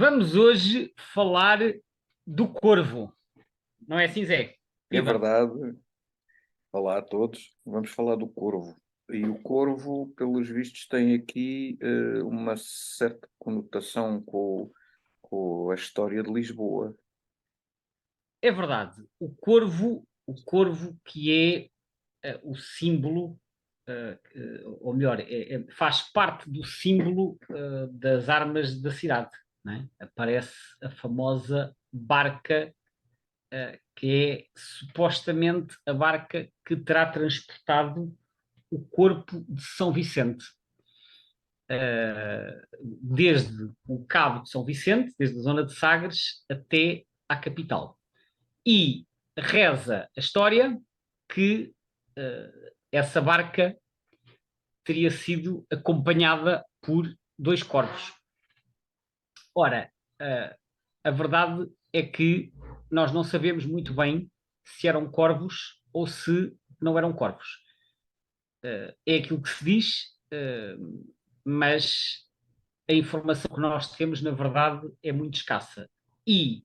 Vamos hoje falar do corvo, não é assim, Zé? É Viva! verdade. Olá a todos. Vamos falar do corvo. E o corvo, pelos vistos, tem aqui uma certa conotação com a história de Lisboa. É verdade, o corvo que é o símbolo, ou melhor, faz parte do símbolo das armas da cidade, não é? Aparece a famosa barca, que é supostamente a barca que terá transportado o corpo de São Vicente. Desde o Cabo de São Vicente, desde a zona de Sagres até à capital. E reza a história que essa barca teria sido acompanhada por dois corvos. Ora, a verdade é que nós não sabemos muito bem se eram corvos ou se não eram corvos. É aquilo que se diz, mas a informação que nós temos, na verdade, é muito escassa. E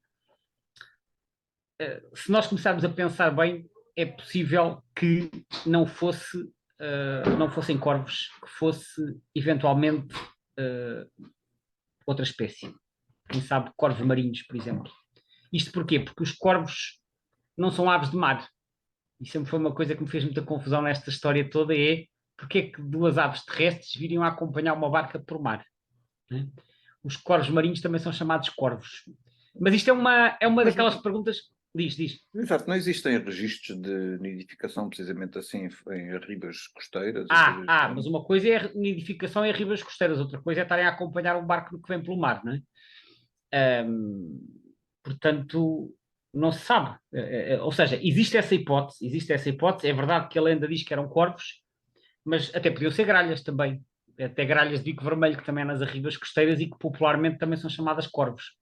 se nós começarmos a pensar bem, é possível que não fossem corvos, que fosse eventualmente outra espécie. Quem sabe corvos marinhos, por exemplo. Isto porquê? Porque os corvos não são aves de mar. E sempre foi uma coisa que me fez muita confusão nesta história toda, é porque é que duas aves terrestres viriam a acompanhar uma barca por mar, né? Os corvos marinhos também são chamados corvos. Mas isto é uma Mas, daquelas perguntas. Diz. exato, não existem registros de nidificação precisamente assim em ribas costeiras e coisas do Mas género? uma coisa é a nidificação em ribas costeiras, outra coisa é estarem a acompanhar um barco que vem pelo mar, não é? Portanto, não se sabe. Ou seja, existe essa hipótese. É verdade que a lenda diz que eram corvos, mas até podiam ser gralhas também. Até gralhas de bico vermelho, que também é nas arribas costeiras e que popularmente também são chamadas corvos.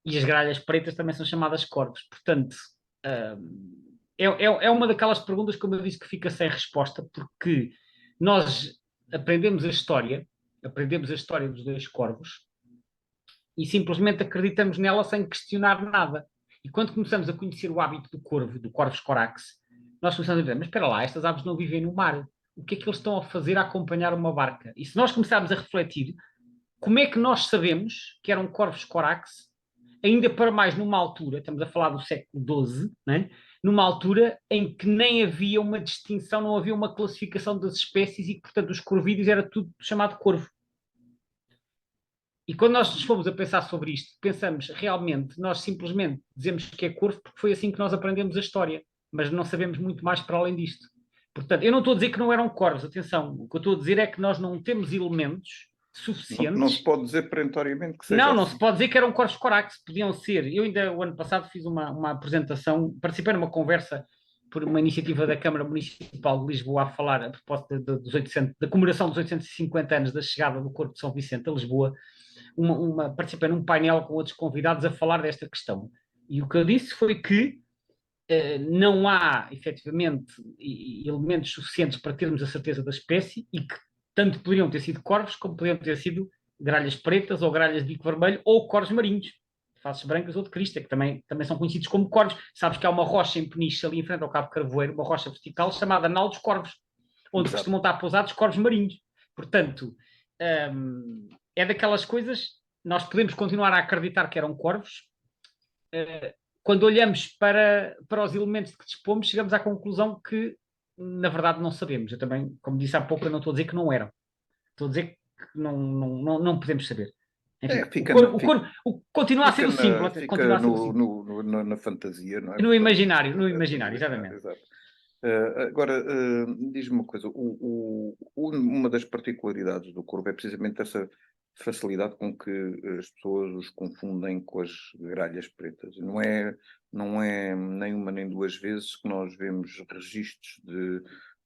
E as gralhas pretas também são chamadas corvos. Portanto, é uma daquelas perguntas, como eu disse, que fica sem resposta, porque nós aprendemos a história dos dois corvos e simplesmente acreditamos nela sem questionar nada. E quando começamos a conhecer o hábito do corvo, do Corvus corax, nós começamos a ver, mas espera lá, estas aves não vivem no mar. O que é que eles estão a fazer a acompanhar uma barca? E se nós começarmos a refletir, como é que nós sabemos que eram Corvus corax, ainda para mais numa altura, estamos a falar do século XII, né? Numa altura em que nem havia uma distinção, não havia uma classificação das espécies e que, portanto, os corvídeos era tudo chamado corvo. E quando nós nos fomos a pensar sobre isto, pensamos realmente, nós simplesmente dizemos que é corvo porque foi assim que nós aprendemos a história, mas não sabemos muito mais para além disto. Portanto, eu não estou a dizer que não eram corvos, atenção, o que eu estou a dizer é que nós não temos elementos Não se suficientes. pode dizer perentoriamente que seja Não se assim. pode dizer que eram corvos corax, podiam ser. Eu ainda o ano passado fiz uma apresentação, participei numa conversa por uma iniciativa da Câmara Municipal de Lisboa a falar a propósito dos 800, da comemoração dos 850 anos da chegada do Corpo de São Vicente a Lisboa. Participei num painel com outros convidados a falar desta questão. E o que eu disse foi que não há, efetivamente, elementos suficientes para termos a certeza da espécie e que tanto poderiam ter sido corvos como poderiam ter sido gralhas pretas ou gralhas de bico vermelho ou corvos marinhos, faces brancas ou de crista, que também são conhecidos como corvos. Sabes que há uma rocha em Peniche, ali em frente ao Cabo Carvoeiro, uma rocha vertical chamada Nau dos Corvos, onde Exato. costumam estar pousados corvos marinhos. Portanto, é daquelas coisas, nós podemos continuar a acreditar que eram corvos. Quando olhamos para os elementos de que dispomos, chegamos à conclusão que, na verdade, não sabemos. Eu também, como disse há pouco, eu não estou a dizer que não eram. Estou a dizer que não podemos saber. É, Enfim, continua a ser o símbolo, continua a ser o símbolo. na fantasia, não é? No Portanto, imaginário, no é no imaginário, imaginário, exatamente. exato. Agora, diz-me uma coisa: uma das particularidades do corvo é precisamente essa facilidade com que as pessoas os confundem com as gralhas pretas. Não é nem uma nem duas vezes que nós vemos registros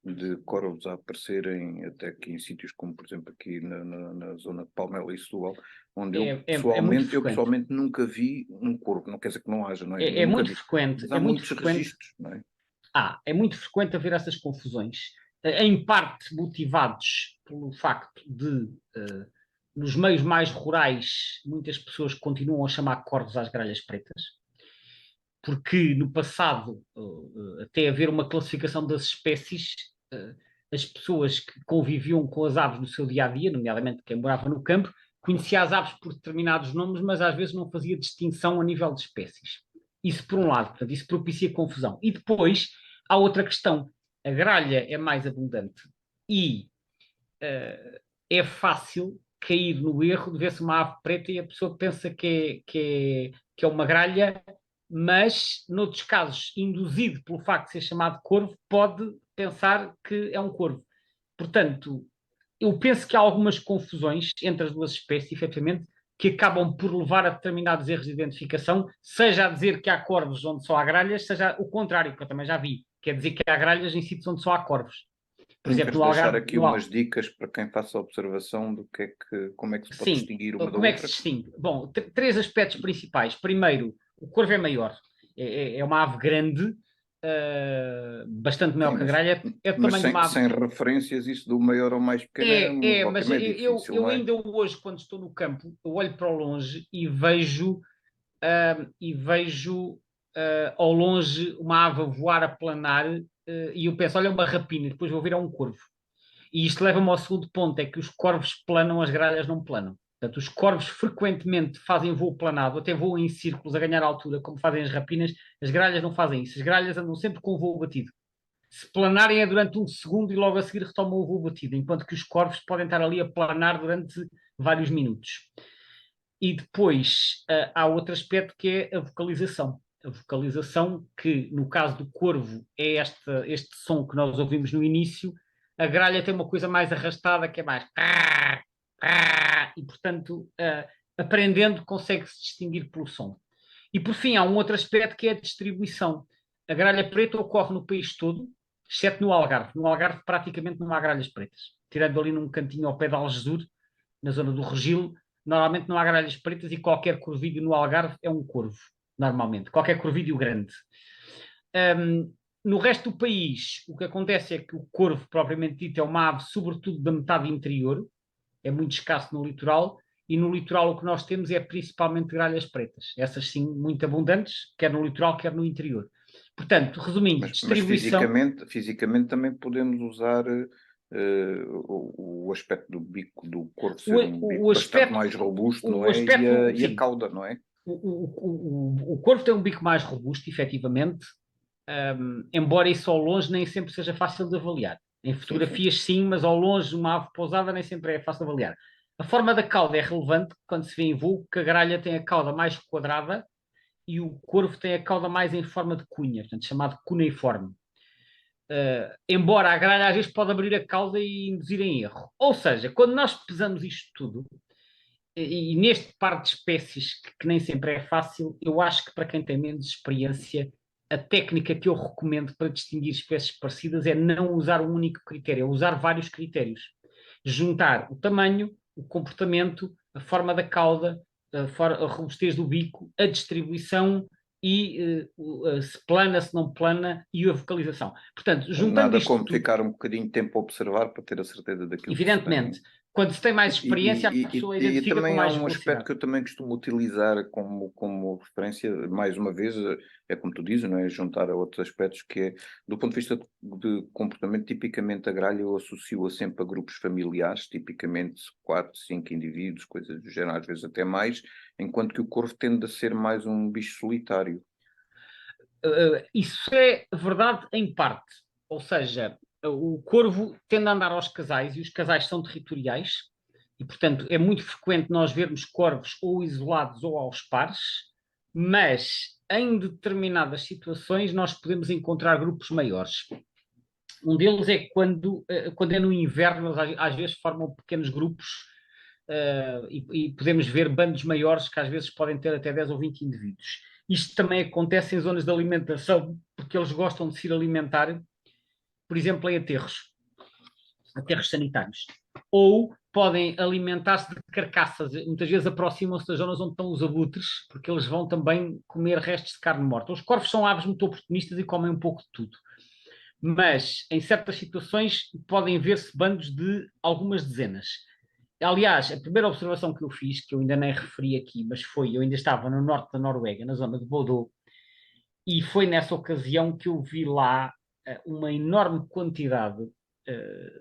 de corvos a aparecerem, até aqui em sítios como, por exemplo, aqui na zona de Palmela e Setúbal, onde É muito eu frequente. pessoalmente nunca vi um corvo. Não quer dizer que não haja, não é? É, Eu é nunca muito vi. frequente, Mas é há muito muitos frequente. registros, não é? É muito frequente haver essas confusões, em parte motivados pelo facto de nos meios mais rurais, muitas pessoas continuam a chamar corvos às gralhas pretas, porque no passado, até haver uma classificação das espécies, as pessoas que conviviam com as aves no seu dia a dia, nomeadamente quem morava no campo, conhecia as aves por determinados nomes, mas às vezes não fazia distinção a nível de espécies. Isso por um lado, portanto, isso propicia confusão. E depois há outra questão: a gralha é mais abundante e é fácil cair no erro de ver-se uma ave preta e a pessoa pensa que é uma gralha, mas, noutros casos, induzido pelo facto de ser chamado corvo, pode pensar que é um corvo. Portanto, eu penso que há algumas confusões entre as duas espécies, efetivamente, que acabam por levar a determinados erros de identificação, seja a dizer que há corvos onde só há gralhas, seja o contrário, que eu também já vi, quer dizer que há gralhas em sítios onde só há corvos. Por Não exemplo, queres no deixar Algarve, aqui umas dicas para quem faça a observação do como é que se pode sim, distinguir uma da como é que se outra? distingue? Bom, três aspectos principais. Primeiro, o corvo é maior, é uma ave grande, bastante Sim, maior que a gralha, é do mas tamanho de sem, uma ave. sem referências, isso do maior ao mais pequeno Mas obviamente é difícil, eu não é? ainda hoje, quando estou no campo, eu olho para o longe e vejo ao longe uma ave a voar a planar, e eu penso, olha, uma rapina, depois vou ver a um corvo. E isto leva-me ao segundo ponto, é que os corvos planam, as gralhas não planam. Portanto, os corvos frequentemente fazem voo planado, até voam em círculos a ganhar altura, como fazem as rapinas. As gralhas não fazem isso. As gralhas andam sempre com o voo batido. Se planarem é durante um segundo e logo a seguir retomam o voo batido, enquanto que os corvos podem estar ali a planar durante vários minutos. E depois há outro aspecto que é a vocalização. A vocalização, que no caso do corvo é este som que nós ouvimos no início, a gralha tem uma coisa mais arrastada, que é mais. E, portanto, aprendendo, consegue-se distinguir pelo som. E, por fim, há um outro aspecto que é a distribuição. A gralha preta ocorre no país todo, exceto no Algarve. No Algarve, praticamente não há gralhas pretas. Tirando ali num cantinho ao pé de Algesur, na zona do Regil, normalmente não há gralhas pretas e qualquer corvídeo no Algarve é um corvo, normalmente. Qualquer corvídeo grande. No resto do país, o que acontece é que o corvo, propriamente dito, é uma ave, sobretudo da metade interior, é muito escasso no litoral, e no litoral o que nós temos é principalmente gralhas pretas. Essas sim, muito abundantes, quer no litoral, quer no interior. Portanto, resumindo, Mas distribuição. fisicamente também podemos usar o aspecto do bico do corvo O, ser um bico o bastante aspecto, mais robusto, não o é? aspecto, E a sim, cauda, não é? o corvo tem um bico mais robusto, efetivamente, embora isso ao longe nem sempre seja fácil de avaliar. Em Sim, sim. fotografias, sim, mas ao longe, uma ave pousada nem sempre é fácil de avaliar. A forma da cauda é relevante quando se vê em voo, que a gralha tem a cauda mais quadrada e o corvo tem a cauda mais em forma de cunha, portanto, chamado cuneiforme. Embora a gralha às vezes pode abrir a cauda e induzir em erro. Ou seja, quando nós pesamos isto tudo, e neste par de espécies, que nem sempre é fácil, eu acho que para quem tem menos experiência, a técnica que eu recomendo para distinguir espécies parecidas é não usar um único critério, é usar vários critérios. Juntar o tamanho, o comportamento, a forma da cauda, a robustez do bico, a distribuição e se plana, se não plana e a vocalização. Portanto, juntando Nada isto como tudo, ficar um bocadinho de tempo a observar para ter a certeza daquilo que se tem, não é? evidentemente, quando se tem mais experiência, a pessoa E identifica com também há mais um aspecto velocidade. que eu também costumo utilizar como referência, mais uma vez, é como tu dizes, não é? Juntar a outros aspectos que é, do ponto de vista de comportamento, tipicamente a gralha eu associo-a sempre a grupos familiares, tipicamente 4, 5 indivíduos, coisas do género, às vezes até mais, enquanto que o corvo tende a ser mais um bicho solitário. Isso é verdade em parte. Ou seja, o corvo tende a andar aos casais e os casais são territoriais e, portanto, é muito frequente nós vermos corvos ou isolados ou aos pares, mas em determinadas situações nós podemos encontrar grupos maiores. Um deles é quando é no inverno, eles às vezes formam pequenos grupos e podemos ver bandos maiores que às vezes podem ter até 10 ou 20 indivíduos. Isto também acontece em zonas de alimentação, porque eles gostam de se ir alimentar, por exemplo, em aterros sanitários. Ou podem alimentar-se de carcaças, muitas vezes aproximam-se das zonas onde estão os abutres, porque eles vão também comer restos de carne morta. Os corvos são aves muito oportunistas e comem um pouco de tudo. Mas, em certas situações, podem ver-se bandos de algumas dezenas. aliás, a primeira observação que eu fiz, que eu ainda nem referi aqui, mas foi, eu ainda estava no norte da Noruega, na zona de Bodø, e foi nessa ocasião que eu vi lá uma enorme quantidade,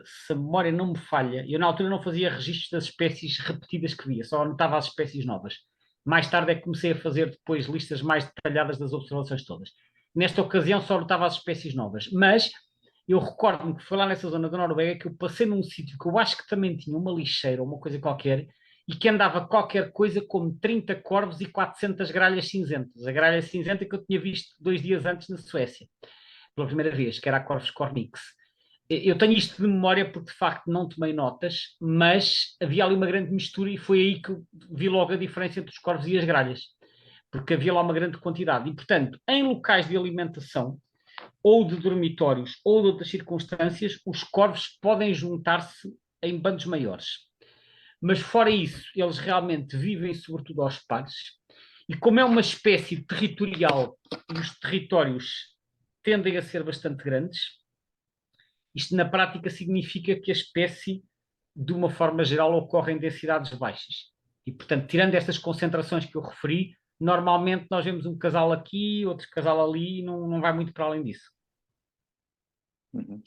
se a memória não me falha, eu na altura não fazia registros das espécies repetidas que via, só anotava as espécies novas. Mais tarde é que comecei a fazer depois listas mais detalhadas das observações todas. Nesta ocasião só anotava as espécies novas, mas eu recordo-me que foi lá nessa zona da Noruega que eu passei num sítio que eu acho que também tinha uma lixeira ou uma coisa qualquer, e que andava qualquer coisa como 30 corvos e 400 gralhas cinzentas. A gralha cinzenta que eu tinha visto 2 dias antes na Suécia, pela primeira vez, que era a Corvus cornix. Eu tenho isto de memória porque de facto não tomei notas, mas havia ali uma grande mistura e foi aí que eu vi logo a diferença entre os corvos e as gralhas, porque havia lá uma grande quantidade. E, portanto, em locais de alimentação, ou de dormitórios, ou de outras circunstâncias, os corvos podem juntar-se em bandos maiores. Mas fora isso, eles realmente vivem sobretudo aos pares, e como é uma espécie territorial e os territórios tendem a ser bastante grandes, isto na prática significa que a espécie, de uma forma geral, ocorre em densidades baixas. E, portanto, tirando estas concentrações que eu referi, normalmente nós vemos um casal aqui, outro casal ali, e não vai muito para além disso. Uhum.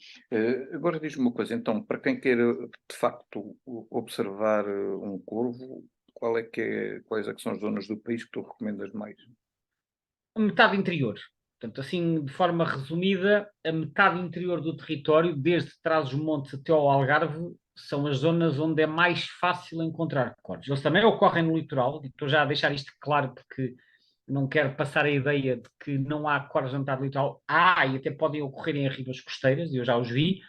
Agora diz-me uma coisa, então, para quem queira de facto observar um corvo, quais é que são as zonas do país que tu recomendas mais? A metade interior. Portanto, assim, de forma resumida, a metade interior do território, desde Trás-os-Montes até ao Algarve, são as zonas onde é mais fácil encontrar corvos. Eles também ocorrem no litoral, e estou já a deixar isto claro porque não quero passar a ideia de que não há corvos na metade litoral. Há, e até podem ocorrer em ribas costeiras, eu já os vi,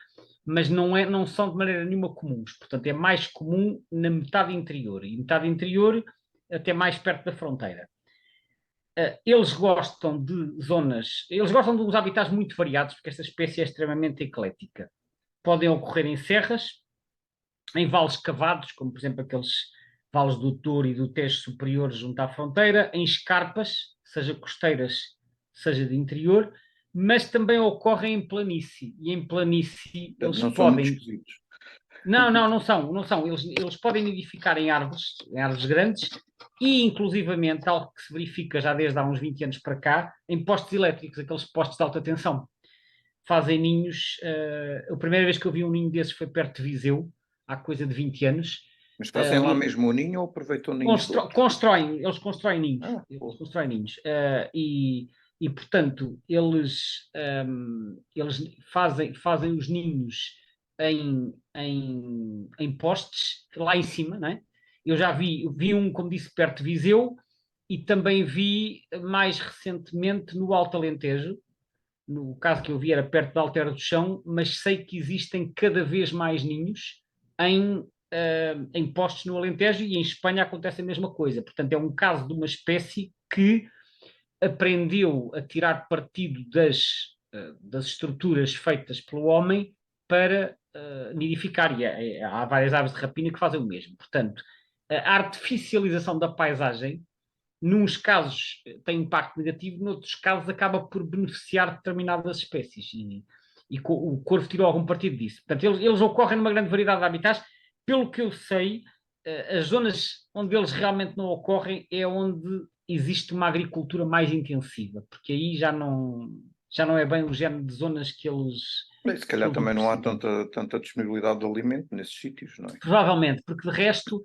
mas não são de maneira nenhuma comuns. Portanto, é mais comum na metade interior, e metade interior até mais perto da fronteira. Eles gostam de zonas, eles gostam de uns habitats muito variados, porque esta espécie é extremamente eclética. Podem ocorrer em serras, em vales cavados, como por exemplo aqueles vales do Douro e do Tejo superiores junto à fronteira, em escarpas, seja costeiras, seja de interior, mas também ocorrem em planície. E em planície Portanto, eles não são muito podem. esquisitos. Não são, não são. Eles podem nidificar em árvores grandes e, inclusivamente, algo que se verifica já desde há uns 20 anos para cá, em postes elétricos, aqueles postes de alta tensão. Fazem ninhos. A primeira vez que eu vi um ninho desses foi perto de Viseu, há coisa de 20 anos. Mas fazem lá mesmo o ninho ou aproveitam ninhos de outros? Eles constroem ninhos. Eles constroem ninhos. E, portanto, eles fazem os ninhos em postes lá em cima, não é? Eu já vi um, como disse, perto de Viseu, e também vi mais recentemente no Alto Alentejo. No caso que eu vi era perto da Altera do Chão, mas sei que existem cada vez mais ninhos em postos no Alentejo, e em Espanha acontece a mesma coisa. Portanto, é um caso de uma espécie que aprendeu a tirar partido das estruturas feitas pelo homem para nidificar. E há várias aves de rapina que fazem o mesmo. Portanto, a artificialização da paisagem, nuns casos tem impacto negativo, noutros casos acaba por beneficiar determinadas espécies. E o corvo tirou algum partido disso. Portanto, eles ocorrem numa grande variedade de habitats. Pelo que eu sei, as zonas onde eles realmente não ocorrem é onde existe uma agricultura mais intensiva, porque aí já não é bem o género de zonas que eles. Bem, se calhar também não há tanta disponibilidade de alimento nesses sítios, não é? Provavelmente, porque de resto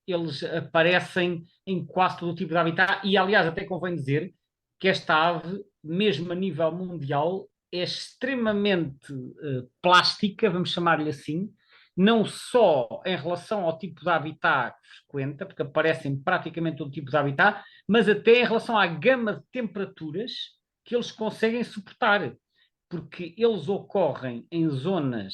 eles aparecem em quase todo o tipo de habitat, e aliás até convém dizer que esta ave, mesmo a nível mundial, é extremamente plástica, vamos chamar-lhe assim, não só em relação ao tipo de habitat que frequenta, porque aparecem praticamente todo tipo de habitat, mas até em relação à gama de temperaturas que eles conseguem suportar, porque eles ocorrem em zonas,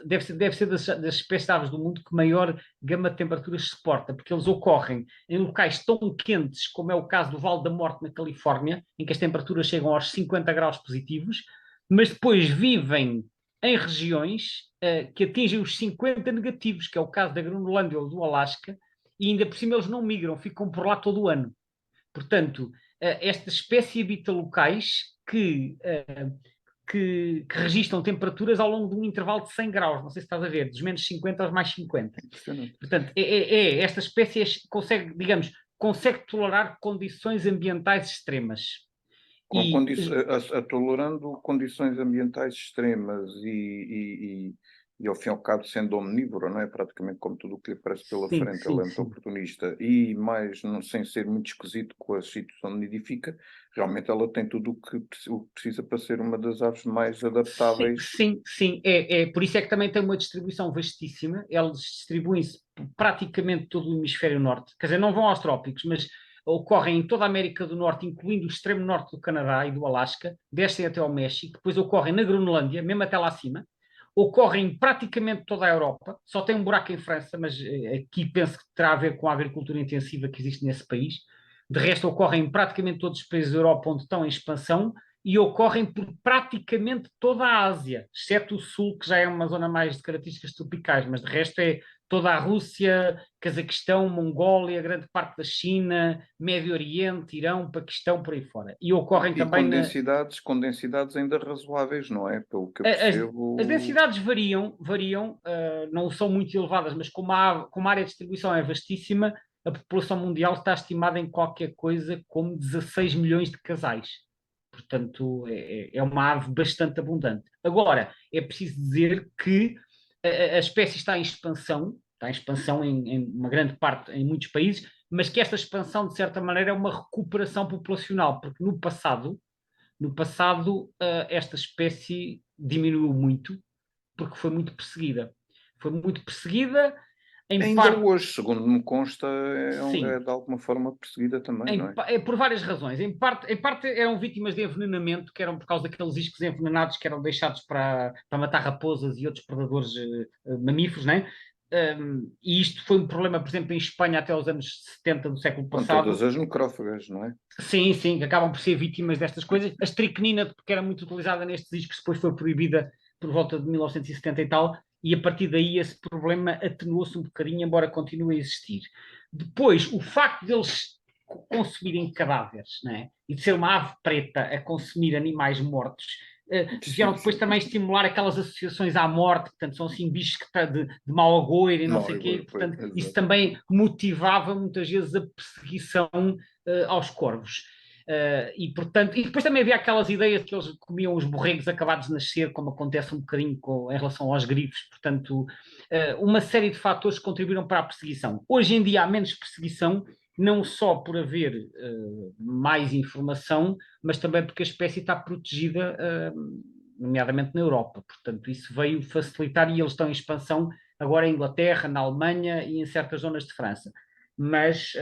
deve ser das espécies de aves do mundo que maior gama de temperaturas suporta, porque eles ocorrem em locais tão quentes como é o caso do Vale da Morte na Califórnia, em que as temperaturas chegam aos 50 graus positivos, mas depois vivem em regiões que atingem os 50 negativos, que é o caso da Groenlândia ou do Alasca, e ainda por cima eles não migram, ficam por lá todo o ano. Portanto, esta espécie habita locais que que registram temperaturas ao longo de um intervalo de 100 graus, não sei se estás a ver, dos menos 50 aos mais 50. Impressionante. Portanto, esta espécie consegue, digamos, consegue tolerar condições ambientais extremas. E Tolerando condições ambientais extremas e ao fim e ao cabo sendo omnívora, não é? Praticamente como tudo o que lhe aparece pela sim, frente, sim, ela é muito sim. oportunista e mais, não, sem ser muito esquisito com as sítios onde nidifica, realmente ela tem tudo o que precisa para ser uma das aves mais Sim, adaptáveis. sim, sim. Por isso é que também tem uma distribuição vastíssima. Eles distribuem-se por praticamente todo o hemisfério norte. Quer dizer, não vão aos trópicos, mas ocorrem em toda a América do Norte, incluindo o extremo norte do Canadá e do Alasca, descem até ao México, depois ocorrem na Groenlândia, mesmo até lá acima, ocorrem em praticamente toda a Europa, só tem um buraco em França, mas aqui penso que terá a ver com a agricultura intensiva que existe nesse país. De resto, ocorrem em praticamente todos os países da Europa onde estão em expansão, e ocorrem por praticamente toda a Ásia, exceto o Sul, que já é uma zona mais de características tropicais, mas de resto é toda a Rússia, Cazaquistão, Mongólia, grande parte da China, Médio Oriente, Irão, Paquistão, por aí fora. E ocorrem E também com densidades ainda razoáveis, não é? Pelo que eu as, as percebo. densidades variam, não são muito elevadas, mas como a área de distribuição é vastíssima, a população mundial está estimada em qualquer coisa como 16 milhões de casais. Portanto, é uma ave bastante abundante. Agora, é preciso dizer que a espécie está em expansão em uma grande parte, em muitos países, mas que esta expansão, de certa maneira, é uma recuperação populacional, porque no passado, esta espécie diminuiu muito, porque foi muito perseguida. Foi muito perseguida, em Ainda parte, hoje, segundo me consta, sim, é de alguma forma perseguida também, não é? por várias razões. Em parte eram vítimas de envenenamento, que eram por causa daqueles iscos envenenados que eram deixados para matar raposas e outros predadores mamíferos, né? E isto foi um problema, por exemplo, em Espanha até os anos 70 do século Com todas passado. as necrófagas, não é? Sim, sim, que acabam por ser vítimas destas coisas. A estricnina, que era muito utilizada nestes discos, depois foi proibida por volta de 1970 e tal, e a partir daí esse problema atenuou-se um bocadinho, embora continue a existir. Depois, o facto deles consumirem cadáveres, né? E de ser uma ave preta a consumir animais mortos, vieram Sim, depois sim. também estimular aquelas associações à morte, portanto, são assim bichos que está de mau agouro e não Mal sei o quê, igual, pois, portanto, isso exato. também motivava muitas vezes a perseguição aos corvos. Portanto, e depois também havia aquelas ideias que eles comiam os borregos acabados de nascer, como acontece um bocadinho em relação aos grifos, portanto, uma série de fatores contribuíram para a perseguição. Hoje em dia há menos perseguição, não só por haver mais informação, mas também porque a espécie está protegida, nomeadamente na Europa. Portanto, isso veio facilitar e eles estão em expansão agora em Inglaterra, na Alemanha e em certas zonas de França. Mas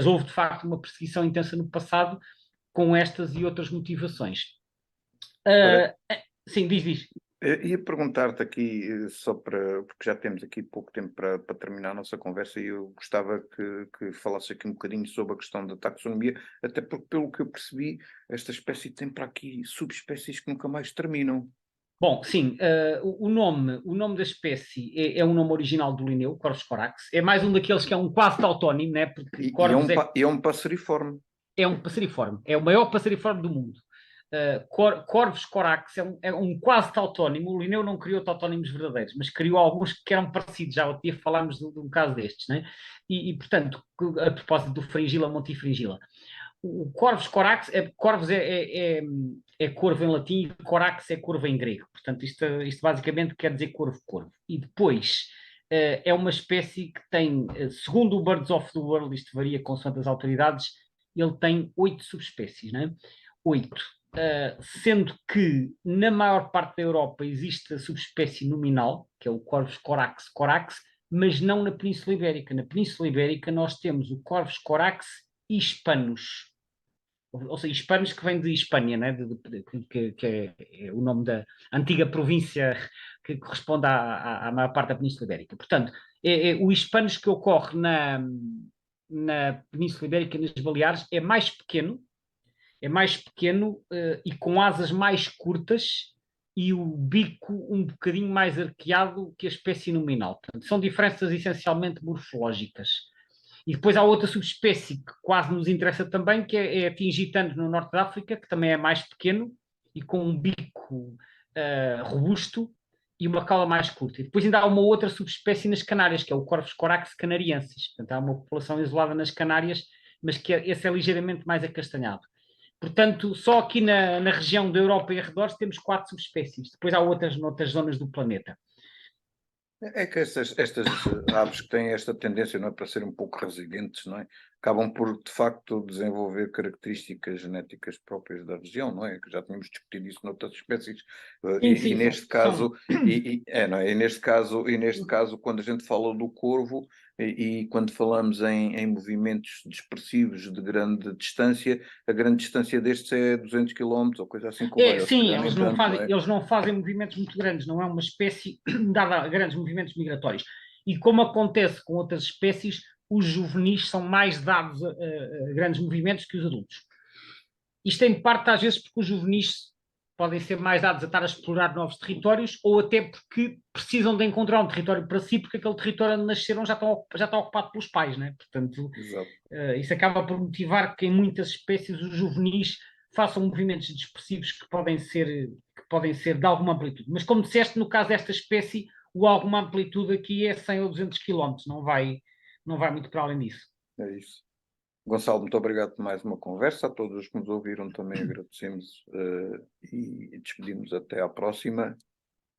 houve de facto uma perseguição intensa no passado com estas e outras motivações. Ora, Sim, diz. ia perguntar-te aqui, porque já temos aqui pouco tempo para terminar a nossa conversa, e eu gostava que falasses aqui um bocadinho sobre a questão da taxonomia, até porque, pelo que eu percebi, esta espécie tem para aqui subespécies que nunca mais terminam. Bom, sim, o nome da espécie é um nome original do Linneu, Corvus corax. É mais um daqueles que é um quase tautónimo, né? Porque Corvus E é um passeriforme. é um passeriforme, é o maior passeriforme do mundo. Corvus corax é um quase tautónimo. O Linneu não criou tautónimos verdadeiros, mas criou alguns que eram parecidos. Já outro dia falámos de um caso destes, né? Portanto, a propósito do Fringilla montifringilla, o Corvus corax, Corvus é corvo em latim e corax é corvo em grego. Portanto, isto basicamente quer dizer corvo. E depois é uma espécie que tem, segundo o Birds of the World, isto varia consoante as autoridades, ele tem 8 subespécies, né? 8. Sendo que na maior parte da Europa existe a subespécie nominal, que é o Corvus corax, mas não na Península Ibérica. Na Península Ibérica nós temos o Corvus corax hispanos, ou seja, hispanos que vem de Hispânia, né? Que é o nome da antiga província que corresponde à maior parte da Península Ibérica. Portanto, o hispanos que ocorre na Península Ibérica e nas Baleares é mais pequeno e com asas mais curtas e o bico um bocadinho mais arqueado que a espécie nominal. Portanto, são diferenças essencialmente morfológicas. E depois há outra subespécie que quase nos interessa também, que é a tingitano no norte da África, que também é mais pequeno e com um bico bico robusto e uma cauda mais curta. E depois ainda há uma outra subespécie nas Canárias, que é o Corvus corax canariensis. Portanto, há uma população isolada nas Canárias, mas que esse é ligeiramente mais acastanhado. Portanto, só aqui na região da Europa e arredores temos 4 subespécies. Depois há outras noutras zonas do planeta. É que estas aves que têm esta tendência, não é, para serem um pouco resilientes, não é? Acabam por, de facto, desenvolver características genéticas próprias da região, não é? Que já tínhamos discutido isso noutras espécies. Sim, Neste caso, não é? E neste caso, quando a gente fala do corvo e quando falamos em movimentos dispersivos de grande distância, a grande distância destes é 200 km ou coisa assim como vai, ou se Sim, calhar nem tanto, não é? eles não fazem movimentos muito grandes, não é uma espécie dada a grandes movimentos migratórios. E como acontece com outras espécies, os juvenis são mais dados a grandes movimentos que os adultos. Isto em parte às vezes porque os juvenis podem ser mais dados a estar a explorar novos territórios ou até porque precisam de encontrar um território para si porque aquele território onde nasceram já está ocupado pelos pais, né? Portanto, isso acaba por motivar que em muitas espécies os juvenis façam movimentos dispersivos que podem ser de alguma amplitude. Mas como disseste, no caso desta espécie, o alguma amplitude aqui é 100 ou 200 km, não vai muito para além disso. É isso. Gonçalo, muito obrigado por mais uma conversa. A todos os que nos ouviram também agradecemos e despedimos até à próxima.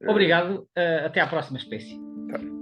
Obrigado, até à próxima espécie. Tá.